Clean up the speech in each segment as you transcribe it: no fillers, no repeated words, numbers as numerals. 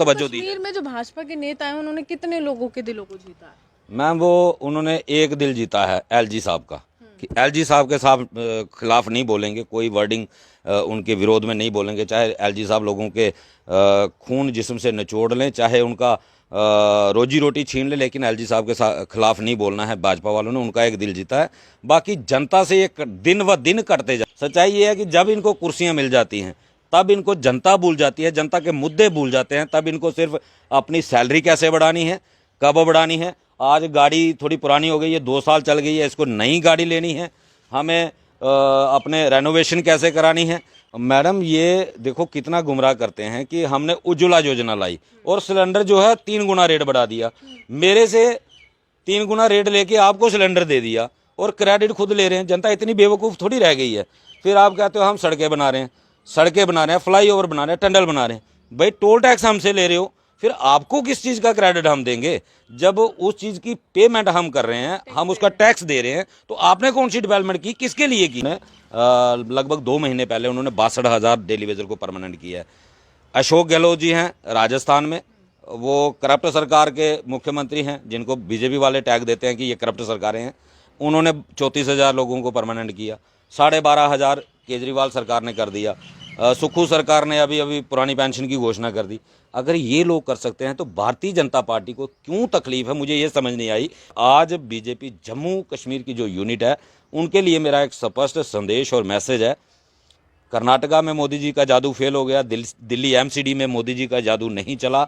तवज्जो दी है। कश्मीर में जो भाजपा के नेता हैं उन्होंने कितने लोगों के दिलों को जीता है? मैम वो उन्होंने एक दिल जीता है एलजी साहब का, कि एलजी साहब के साथ खिलाफ नहीं बोलेंगे, कोई वर्डिंग उनके विरोध में नहीं बोलेंगे, चाहे एलजी साहब लोगों के खून जिस्म से निचोड़ लें, चाहे उनका रोजी रोटी छीन ले, लेकिन एलजी साहब के खिलाफ नहीं बोलना है भाजपा वालों ने। उनका एक दिल जीता है। बाकी जनता से ये दिन व दिन कटते जा, सच्चाई ये है कि जब इनको कुर्सियां मिल जाती हैं तब इनको जनता भूल जाती है, जनता के मुद्दे भूल जाते हैं। तब इनको सिर्फ अपनी सैलरी कैसे बढ़ानी है, कब बढ़ानी है। आज गाड़ी थोड़ी पुरानी हो गई है, 2 साल चल गई है, इसको नई गाड़ी लेनी है, हमें अपने रेनोवेशन कैसे करानी है। मैडम ये देखो कितना गुमराह करते हैं कि हमने उज्ज्वला योजना लाई और सिलेंडर जो है 3 गुना रेट बढ़ा दिया, मेरे से 3 गुना रेट लेके आपको सिलेंडर दे दिया और क्रेडिट खुद ले रहे हैं। जनता इतनी बेवकूफ़ थोड़ी रह गई है। फिर आप कहते हो हम सड़कें बना रहे हैं, फ्लाईओवर बना रहे हैं, टनल बना रहे हैं। भाई टोल टैक्स हमसे ले रहे हो, फिर आपको किस चीज़ का क्रेडिट हम देंगे? जब उस चीज़ की पेमेंट हम कर रहे हैं, हम उसका टैक्स दे रहे हैं, तो आपने कौन सी डेवलपमेंट की, किसके लिए की? लगभग 2 महीने पहले उन्होंने 62,000 डेली वेजर को परमानेंट किया है। अशोक गहलोत जी हैं राजस्थान में, वो करप्ट सरकार के मुख्यमंत्री हैं, जिनको बीजेपी वाले टैग देते हैं कि ये करप्ट सरकारें हैं। उन्होंने 34,000 लोगों को परमानेंट किया। 12,500 केजरीवाल सरकार ने कर दिया। सुक्खू सरकार ने अभी पुरानी पेंशन की घोषणा कर दी। अगर ये लोग कर सकते हैं तो भारतीय जनता पार्टी को क्यों तकलीफ है, मुझे ये समझ नहीं आई। आज बीजेपी जम्मू कश्मीर की जो यूनिट है, उनके लिए मेरा एक स्पष्ट संदेश और मैसेज है। कर्नाटका में मोदी जी का जादू फेल हो गया, दिल्ली एमसीडी में मोदी जी का जादू नहीं चला,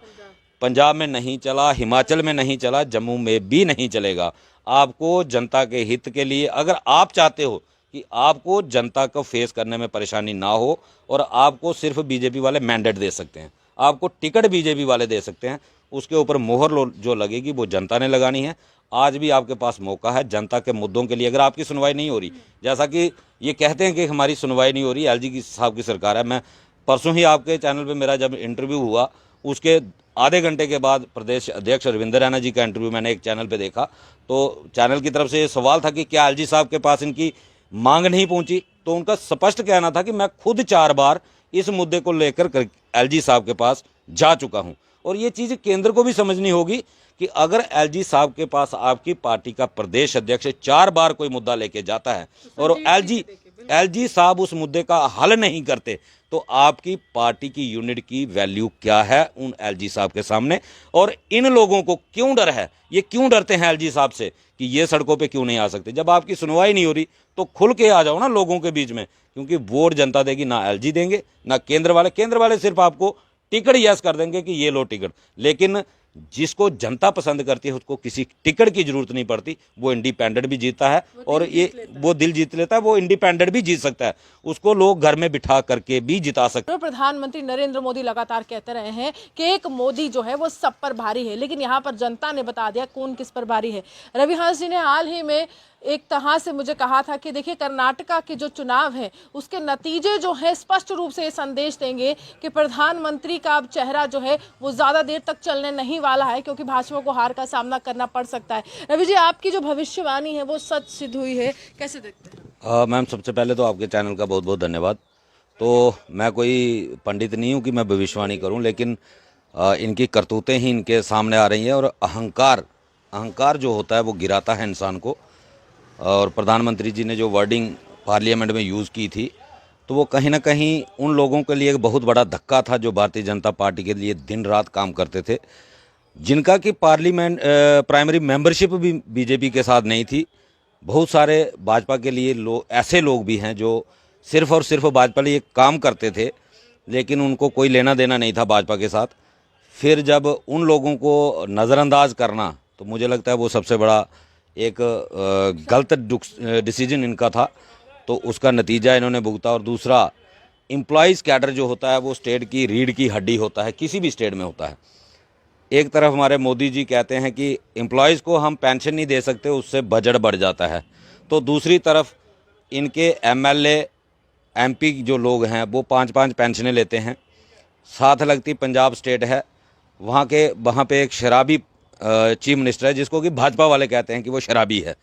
पंजाब में नहीं चला, हिमाचल में नहीं चला, जम्मू में भी नहीं चलेगा। आपको जनता के हित के लिए, अगर आप चाहते हो कि आपको जनता को फेस करने में परेशानी ना हो, और आपको सिर्फ बीजेपी वाले मैंडेट दे सकते हैं, आपको टिकट बीजेपी वाले दे सकते हैं, उसके ऊपर मोहर जो लगेगी वो जनता ने लगानी है। आज भी आपके पास मौका है जनता के मुद्दों के लिए। अगर आपकी सुनवाई नहीं हो रही, जैसा कि ये कहते हैं कि हमारी सुनवाई नहीं हो रही, एलजी की साहब की सरकार है। मैं परसों ही आपके चैनल पे मेरा जब इंटरव्यू हुआ, उसके आधे घंटे के बाद प्रदेश अध्यक्ष रविंद्र रैना जी का इंटरव्यू मैंने एक चैनल पे देखा, तो चैनल की तरफ से ये सवाल था कि क्या एलजी साहब के पास इनकी मांग नहीं पहुंची, तो उनका स्पष्ट कहना था कि मैं खुद 4 बार इस मुद्दे को लेकर एलजी साहब के पास जा चुका हूं। और ये चीज़ केंद्र को भी समझनी होगी कि अगर एलजी साहब के पास आपकी पार्टी का प्रदेश अध्यक्ष 4 बार कोई मुद्दा लेके जाता है और एलजी साहब उस मुद्दे का हल नहीं करते, तो आपकी पार्टी की यूनिट की वैल्यू क्या है उन एलजी साहब के सामने। और इन लोगों को क्यों डर है, ये क्यों डरते हैं एलजी साहब से कि ये सड़कों पे क्यों नहीं आ सकते? जब आपकी सुनवाई नहीं हो रही तो खुल के आ जाओ ना लोगों के बीच में, क्योंकि वोट जनता देगी, ना एलजी देंगे ना केंद्र वाले सिर्फ आपको टिकट यस कर देंगे कि ये लो टिकट। लेकिन जिसको जनता पसंद करती है उसको किसी टिकट की जरूरत नहीं पड़ती, वो इंडिपेंडेंट भी जीता है, और ये वो दिल जीत लेता है, वो इंडिपेंडेंट भी जीत सकता है, उसको लोग घर में बिठा करके भी जिता सकते हैं। प्रधानमंत्री नरेंद्र मोदी लगातार कहते रहे हैं कि एक मोदी जो है वो सब पर भारी है, लेकिन यहाँ पर जनता ने बता दिया कौन किस पर भारी है। रवि हंस जी ने हाल ही में एक तरह से मुझे कहा था कि देखिए कर्नाटका के जो चुनाव है उसके नतीजे जो है स्पष्ट रूप से ये संदेश देंगे कि प्रधानमंत्री का अब चेहरा जो है वो ज़्यादा देर तक चलने नहीं वाला है, क्योंकि भाजपा को हार का सामना करना पड़ सकता है। रवि जी, आपकी जो भविष्यवाणी है वो सच सिद्ध हुई है, कैसे देखते हैं? मैम, सबसे पहले तो आपके चैनल का बहुत बहुत धन्यवाद। तो मैं कोई पंडित नहीं हूँ कि मैं भविष्यवाणी करूँ, लेकिन इनकी करतूतें ही इनके सामने आ रही हैं, और अहंकार जो होता है वो गिराता है इंसान को। और प्रधानमंत्री जी ने जो वर्डिंग पार्लियामेंट में यूज़ की थी, तो वो कहीं ना कहीं उन लोगों के लिए एक बहुत बड़ा धक्का था जो भारतीय जनता पार्टी के लिए दिन रात काम करते थे, जिनका कि पार्लियामेंट प्राइमरी मेंबरशिप भी बीजेपी के साथ नहीं थी। बहुत सारे भाजपा के लिए ऐसे लोग भी हैं जो सिर्फ और सिर्फ भाजपा लिए काम करते थे, लेकिन उनको कोई लेना देना नहीं था भाजपा के साथ। फिर जब उन लोगों को नज़रअंदाज करना, तो मुझे लगता है वो सबसे बड़ा एक गलत डिसीजन इनका था, तो उसका नतीजा इन्होंने भुगता। और दूसरा, एम्प्लॉइज़ कैडर जो होता है वो स्टेट की रीढ़ की हड्डी होता है, किसी भी स्टेट में होता है। एक तरफ हमारे मोदी जी कहते हैं कि एम्प्लॉइज़ को हम पेंशन नहीं दे सकते, उससे बजट बढ़ जाता है, तो दूसरी तरफ इनके एमएलए एमपी जो लोग हैं वो 5-5 पेंशनें लेते हैं। साथ लगती पंजाब स्टेट है, वहाँ पे एक शराबी चीफ मिनिस्टर है, जिसको कि भाजपा वाले कहते हैं कि वो शराबी है।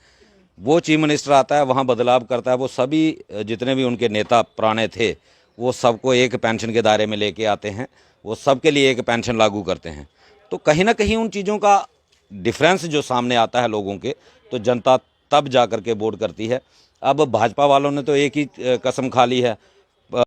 वो चीफ मिनिस्टर आता है, वहाँ बदलाव करता है। वो सभी जितने भी उनके नेता पुराने थे वो सबको एक पेंशन के दायरे में लेके आते हैं, वो सबके लिए एक पेंशन लागू करते हैं। तो कहीं ना कहीं उन चीज़ों का डिफरेंस जो सामने आता है लोगों के, तो जनता तब जा कर के वोट करती है। अब भाजपा वालों ने तो एक ही कसम खा ली है